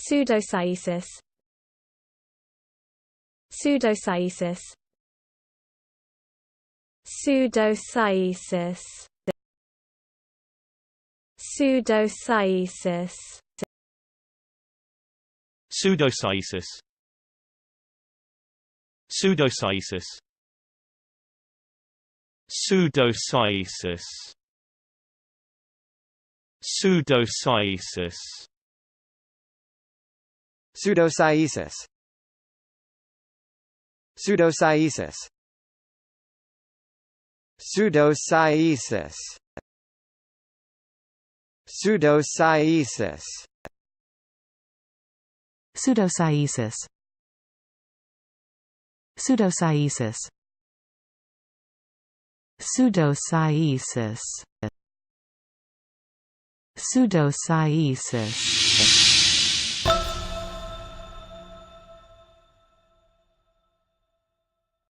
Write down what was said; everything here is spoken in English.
Pseudocyesis. Pseudocyesis. Pseudocyesis. Pseudocyesis. Pseudocyesis. Pseudocyesis. Pseudocyesis. Pseudocyesis. Pseudocyesis. Pseudocyesis. Pseudocyesis. Pseudocyesis. Pseudocyesis. Pseudocyesis. Pseudocyesis. Pseudocyesis.